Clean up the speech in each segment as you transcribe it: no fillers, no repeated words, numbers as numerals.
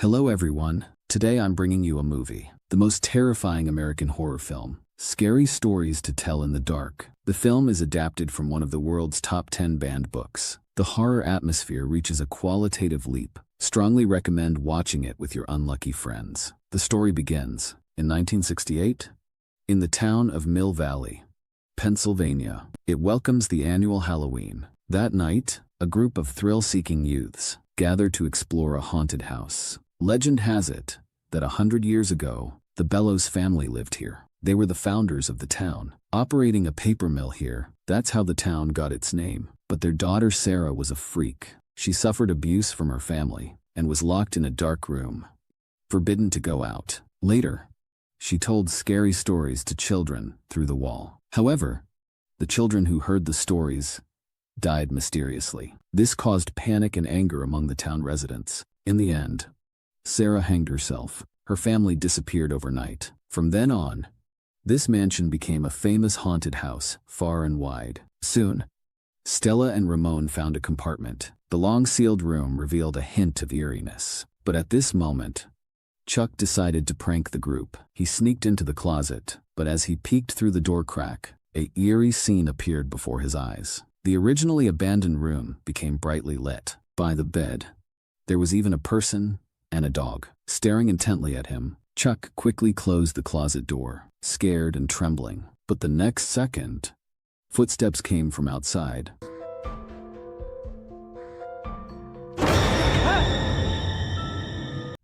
Hello everyone, today I'm bringing you a movie. The most terrifying American horror film. Scary stories to tell in the dark. The film is adapted from one of the world's top 10 banned books. The horror atmosphere reaches a qualitative leap. Strongly recommend watching it with your unlucky friends. The story begins in 1968 in the town of Mill Valley, Pennsylvania. It welcomes the annual Halloween. That night, a group of thrill-seeking youths gather to explore a haunted house. Legend has it that 100 years ago, the Bellows family lived here. They were the founders of the town, operating a paper mill here. That's how the town got its name. But their daughter Sarah was a freak. She suffered abuse from her family and was locked in a dark room, forbidden to go out. Later, she told scary stories to children through the wall. However, the children who heard the stories died mysteriously. This caused panic and anger among the town residents. In the end, Sarah hanged herself. Her family disappeared overnight. From then on, this mansion became a famous haunted house, far and wide. Soon, Stella and Ramon found a compartment. The long-sealed room revealed a hint of eeriness. But at this moment, Chuck decided to prank the group. He sneaked into the closet, but as he peeked through the door crack, an eerie scene appeared before his eyes. The originally abandoned room became brightly lit. By the bed, there was even a person and a dog. Staring intently at him, Chuck quickly closed the closet door, scared and trembling. But the next second, footsteps came from outside.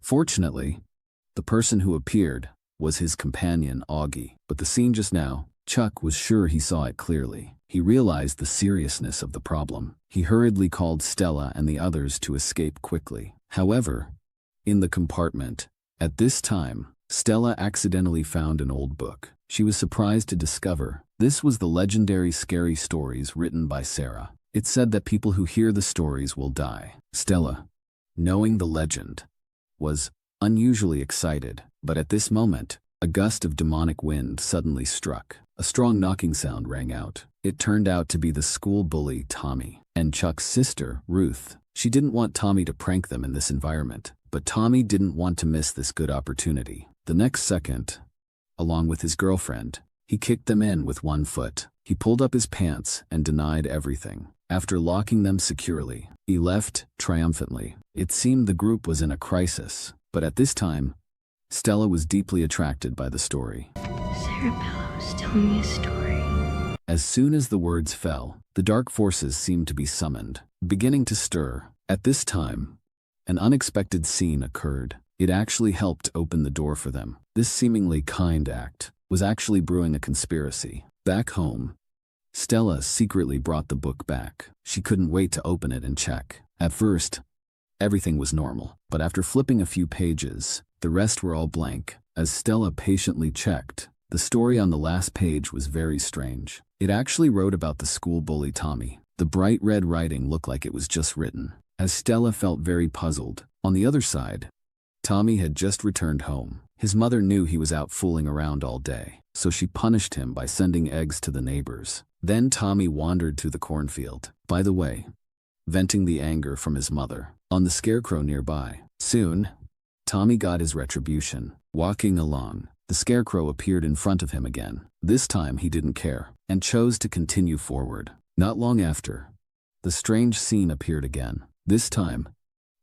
Fortunately, the person who appeared was his companion, Auggie. But the scene just now, Chuck was sure he saw it clearly. He realized the seriousness of the problem. He hurriedly called Stella and the others to escape quickly. However, in the compartment, at this time, Stella accidentally found an old book. She was surprised to discover this was the legendary Scary Stories written by Sarah. It said that people who hear the stories will die. Stella, knowing the legend, was unusually excited. But at this moment, a gust of demonic wind suddenly struck. A strong knocking sound rang out. It turned out to be the school bully Tommy and Chuck's sister, Ruth. She didn't want Tommy to prank them in this environment, but Tommy didn't want to miss this good opportunity. The next second, along with his girlfriend, he kicked them in with one foot. He pulled up his pants and denied everything. After locking them securely, he left triumphantly. It seemed the group was in a crisis, but at this time, Stella was deeply attracted by the story. Sarah Bellows, tell me a story. As soon as the words fell, the dark forces seemed to be summoned, beginning to stir. At this time, an unexpected scene occurred. It actually helped open the door for them. This seemingly kind act was actually brewing a conspiracy. Back home, Stella secretly brought the book back. She couldn't wait to open it and check. At first, everything was normal, but after flipping a few pages, the rest were all blank. As Stella patiently checked, the story on the last page was very strange. It actually wrote about the school bully Tommy. The bright red writing looked like it was just written. As Stella felt very puzzled, on the other side, Tommy had just returned home. His mother knew he was out fooling around all day, so she punished him by sending eggs to the neighbors. Then Tommy wandered to the cornfield, by the way, venting the anger from his mother on the scarecrow nearby. Soon, Tommy got his retribution. Walking along, the scarecrow appeared in front of him again. This time he didn't care, and chose to continue forward. Not long after, the strange scene appeared again. This time,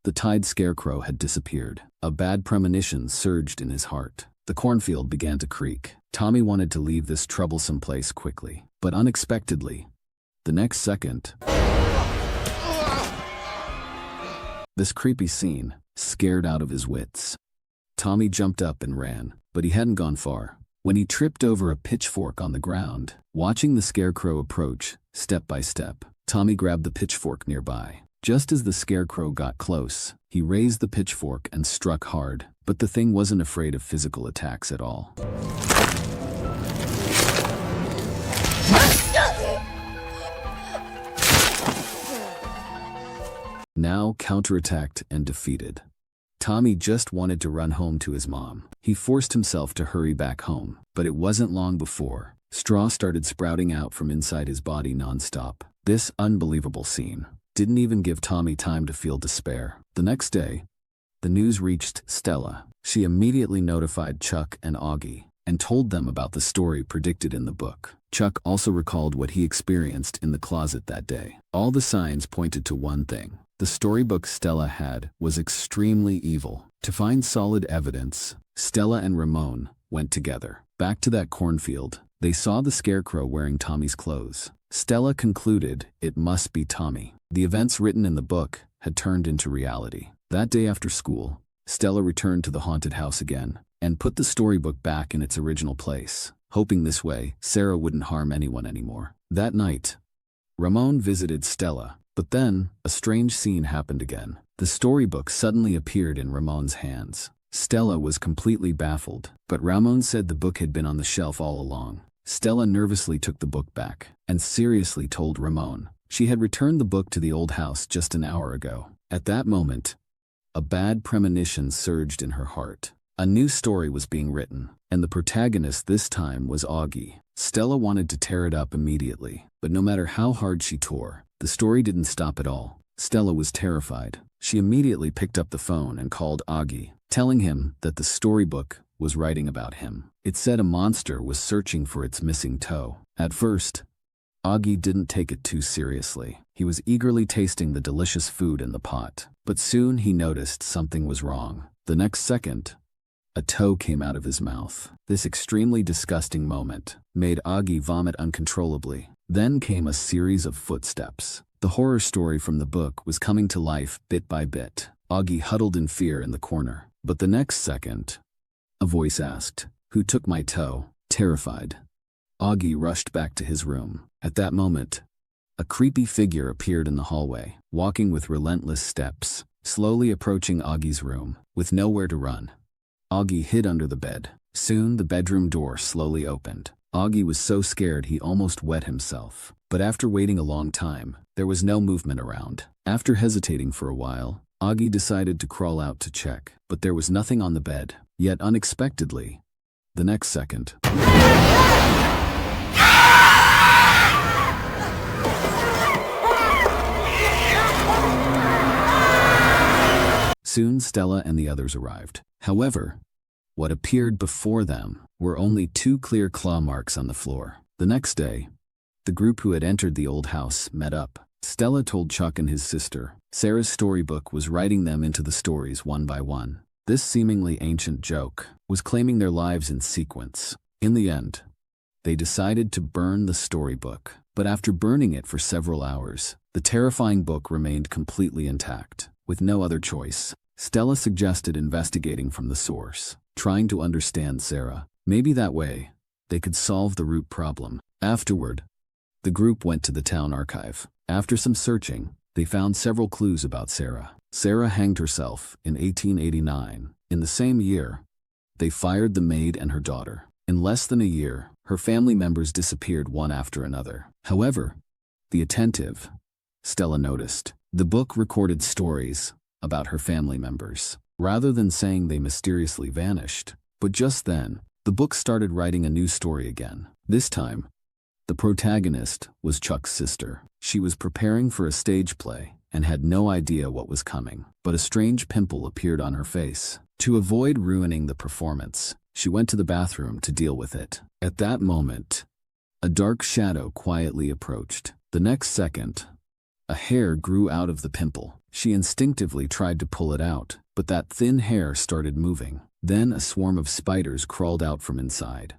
the tied scarecrow had disappeared. A bad premonition surged in his heart. The cornfield began to creak. Tommy wanted to leave this troublesome place quickly, but unexpectedly, the next second, this creepy scene scared out of his wits. Tommy jumped up and ran, but he hadn't gone far when he tripped over a pitchfork on the ground. Watching the scarecrow approach, step by step, Tommy grabbed the pitchfork nearby. Just as the scarecrow got close, he raised the pitchfork and struck hard, but the thing wasn't afraid of physical attacks at all. Now counterattacked and defeated, Tommy just wanted to run home to his mom. He forced himself to hurry back home, but it wasn't long before straw started sprouting out from inside his body nonstop. This unbelievable scene didn't even give Tommy time to feel despair. The next day, the news reached Stella. She immediately notified Chuck and Auggie and told them about the story predicted in the book. Chuck also recalled what he experienced in the closet that day. All the signs pointed to one thing. The storybook Stella had was extremely evil. To find solid evidence, Stella and Ramon went together. Back to that cornfield, they saw the scarecrow wearing Tommy's clothes. Stella concluded it must be Tommy. The events written in the book had turned into reality. That day after school, Stella returned to the haunted house again and put the storybook back in its original place, hoping this way Sarah wouldn't harm anyone anymore. That night, Ramon visited Stella, but then a strange scene happened again. The storybook suddenly appeared in Ramon's hands. Stella was completely baffled, but Ramon said the book had been on the shelf all along. Stella nervously took the book back and seriously told Ramon she had returned the book to the old house just an hour ago. At that moment, a bad premonition surged in her heart. A new story was being written, and the protagonist this time was Auggie. Stella wanted to tear it up immediately, but no matter how hard she tore, the story didn't stop at all. Stella was terrified. She immediately picked up the phone and called Auggie, telling him that the storybook was writing about him. It said a monster was searching for its missing toe. At first, Auggie didn't take it too seriously. He was eagerly tasting the delicious food in the pot, but soon he noticed something was wrong. The next second, a toe came out of his mouth. This extremely disgusting moment made Auggie vomit uncontrollably. Then came a series of footsteps. The horror story from the book was coming to life bit by bit. Auggie huddled in fear in the corner. But the next second, a voice asked, "Who took my toe?" Terrified, Auggie rushed back to his room. At that moment, a creepy figure appeared in the hallway, walking with relentless steps, slowly approaching Auggie's room. With nowhere to run, Auggie hid under the bed. Soon the bedroom door slowly opened. Auggie was so scared he almost wet himself. But after waiting a long time, there was no movement around. After hesitating for a while, Auggie decided to crawl out to check, but there was nothing on the bed. Yet unexpectedly, the next second, soon Stella and the others arrived. However, what appeared before them were only 2 clear claw marks on the floor. The next day, the group who had entered the old house met up. Stella told Chuck and his sister Sarah's storybook was writing them into the stories one by one. This seemingly ancient joke was claiming their lives in sequence. In the end, they decided to burn the storybook. But after burning it for several hours, the terrifying book remained completely intact. With no other choice, Stella suggested investigating from the source, trying to understand Sarah. Maybe that way, they could solve the root problem. Afterward, the group went to the town archive. After some searching, they found several clues about Sarah. Sarah hanged herself in 1889. In the same year, they fired the maid and her daughter. In less than a year, her family members disappeared one after another. However, the attentive Stella noticed the book recorded stories about her family members, rather than saying they mysteriously vanished. But just then, the book started writing a new story again. This time, the protagonist was Chuck's sister. She was preparing for a stage play and had no idea what was coming, but a strange pimple appeared on her face. To avoid ruining the performance, she went to the bathroom to deal with it. At that moment, a dark shadow quietly approached. The next second, a hair grew out of the pimple. She instinctively tried to pull it out, but that thin hair started moving. Then a swarm of spiders crawled out from inside.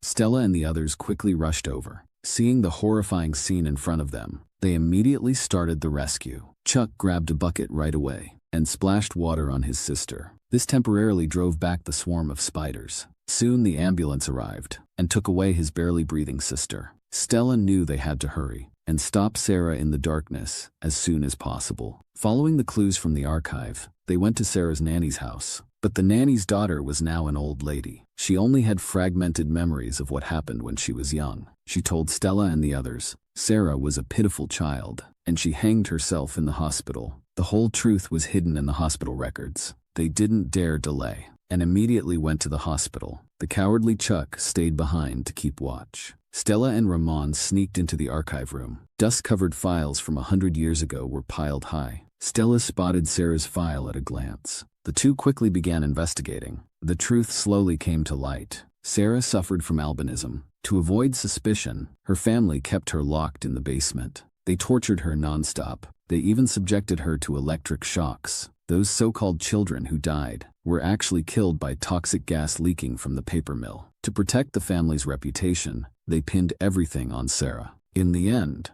Stella and the others quickly rushed over. Seeing the horrifying scene in front of them, they immediately started the rescue. Chuck grabbed a bucket right away and splashed water on his sister. This temporarily drove back the swarm of spiders. Soon the ambulance arrived and took away his barely breathing sister. Stella knew they had to hurry and stop Sarah in the darkness as soon as possible. Following the clues from the archive, they went to Sarah's nanny's house. But the nanny's daughter was now an old lady. She only had fragmented memories of what happened when she was young. She told Stella and the others Sarah was a pitiful child, and she hanged herself in the hospital. The whole truth was hidden in the hospital records. They didn't dare delay and immediately went to the hospital. The cowardly Chuck stayed behind to keep watch. Stella and Ramon sneaked into the archive room. Dust-covered files from 100 years ago were piled high. Stella spotted Sarah's file at a glance. The two quickly began investigating. The truth slowly came to light. Sarah suffered from albinism. To avoid suspicion, her family kept her locked in the basement. They tortured her nonstop. They even subjected her to electric shocks. Those so-called children who died were actually killed by toxic gas leaking from the paper mill. To protect the family's reputation, they pinned everything on Sarah. In the end,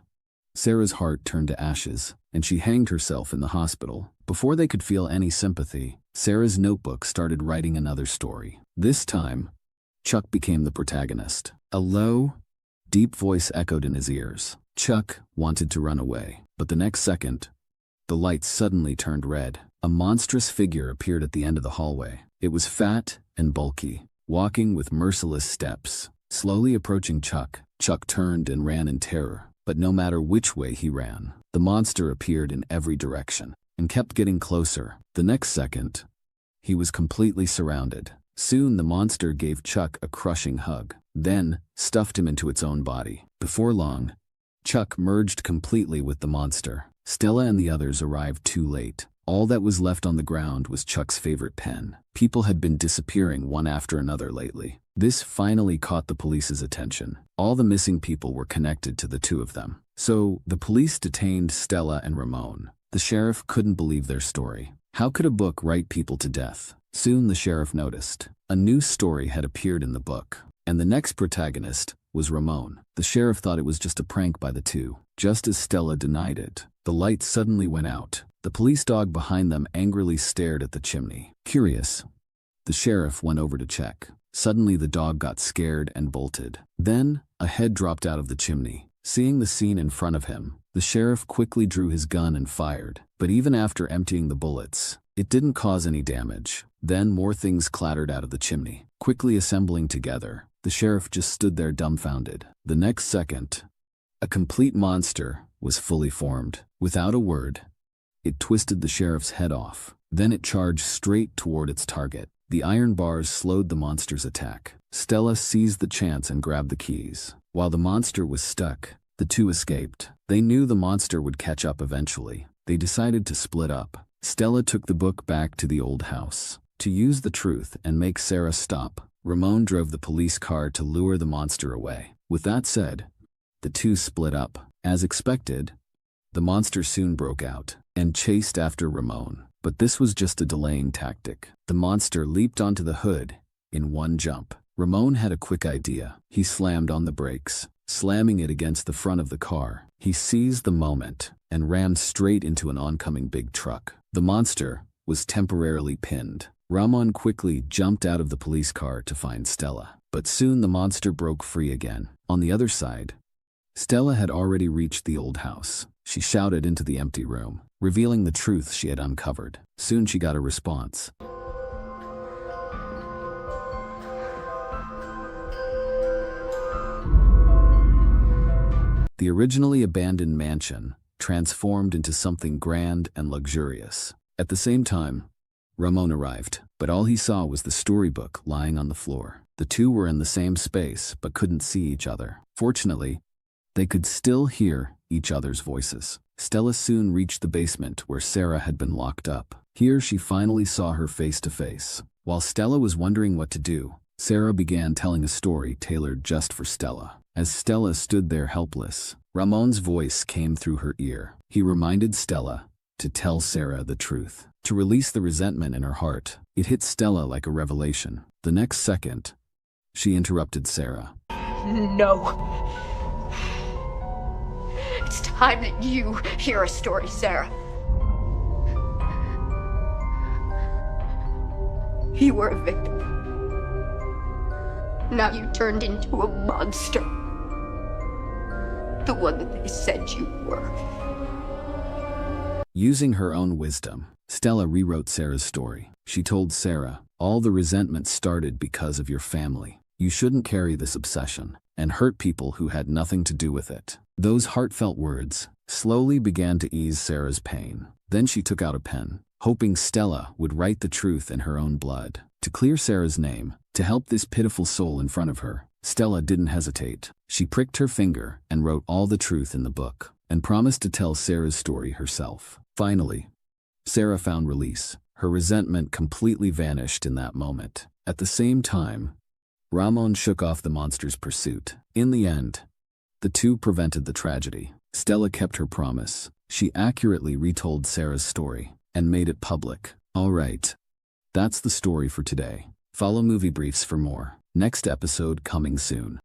Sarah's heart turned to ashes, and she hanged herself in the hospital. Before they could feel any sympathy, Sarah's notebook started writing another story. This time, Chuck became the protagonist. A low, deep voice echoed in his ears. Chuck wanted to run away, but the next second, the lights suddenly turned red. A monstrous figure appeared at the end of the hallway. It was fat and bulky, walking with merciless steps. Slowly approaching Chuck, Chuck turned and ran in terror. But no matter which way he ran, the monster appeared in every direction and kept getting closer. The next second, he was completely surrounded. Soon the monster gave Chuck a crushing hug, then stuffed him into its own body. Before long, Chuck merged completely with the monster. Stella and the others arrived too late. All that was left on the ground was Chuck's favorite pen. People had been disappearing one after another lately. This finally caught the police's attention. All the missing people were connected to the two of them. So the police detained Stella and Ramon. The sheriff couldn't believe their story. How could a book write people to death? Soon the sheriff noticed. A new story had appeared in the book, and the next protagonist was Ramon. The sheriff thought it was just a prank by the two. Just as Stella denied it, the lights suddenly went out. The police dog behind them angrily stared at the chimney. Curious, the sheriff went over to check. Suddenly the dog got scared and bolted. Then, a head dropped out of the chimney. Seeing the scene in front of him, the sheriff quickly drew his gun and fired. But even after emptying the bullets, it didn't cause any damage. Then more things clattered out of the chimney. Quickly assembling together, the sheriff just stood there dumbfounded. The next second, a complete monster was fully formed. Without a word, it twisted the sheriff's head off. Then it charged straight toward its target. The iron bars slowed the monster's attack. Stella seized the chance and grabbed the keys. While the monster was stuck, the two escaped. They knew the monster would catch up eventually. They decided to split up. Stella took the book back to the old house. To use the truth and make Sarah stop, Ramon drove the police car to lure the monster away. With that said, the two split up. As expected, the monster soon broke out and chased after Ramon. But this was just a delaying tactic. The monster leaped onto the hood in one jump. Ramon had a quick idea. He slammed on the brakes, slamming it against the front of the car. He seized the moment and rammed straight into an oncoming big truck. The monster was temporarily pinned. Ramon quickly jumped out of the police car to find Stella. But soon the monster broke free again. On the other side, Stella had already reached the old house. She shouted into the empty room, revealing the truth she had uncovered. Soon she got a response. The originally abandoned mansion transformed into something grand and luxurious. At the same time, Ramon arrived, but all he saw was the storybook lying on the floor. The two were in the same space but couldn't see each other. Fortunately, they could still hear each other's voices. Stella soon reached the basement where Sarah had been locked up. Here she finally saw her face to face. While Stella was wondering what to do, Sarah began telling a story tailored just for Stella. As Stella stood there helpless, Ramon's voice came through her ear. He reminded Stella to tell Sarah the truth, to release the resentment in her heart. It hit Stella like a revelation. The next second, she interrupted Sarah. No. It's time that you hear a story, Sarah. You were a victim. Now you turned into a monster. The one that they said you were. Using her own wisdom, Stella rewrote Sarah's story. She told Sarah, all the resentment started because of your family. You shouldn't carry this obsession and hurt people who had nothing to do with it. Those heartfelt words slowly began to ease Sarah's pain. Then she took out a pen, hoping Stella would write the truth in her own blood. To clear Sarah's name, to help this pitiful soul in front of her, Stella didn't hesitate. She pricked her finger and wrote all the truth in the book, and promised to tell Sarah's story herself. Finally, Sarah found release. Her resentment completely vanished in that moment. At the same time, Ramon shook off the monster's pursuit. In the end, the two prevented the tragedy. Stella kept her promise. She accurately retold Sarah's story and made it public. All right, that's the story for today. Follow Movie Briefs for more. Next episode coming soon.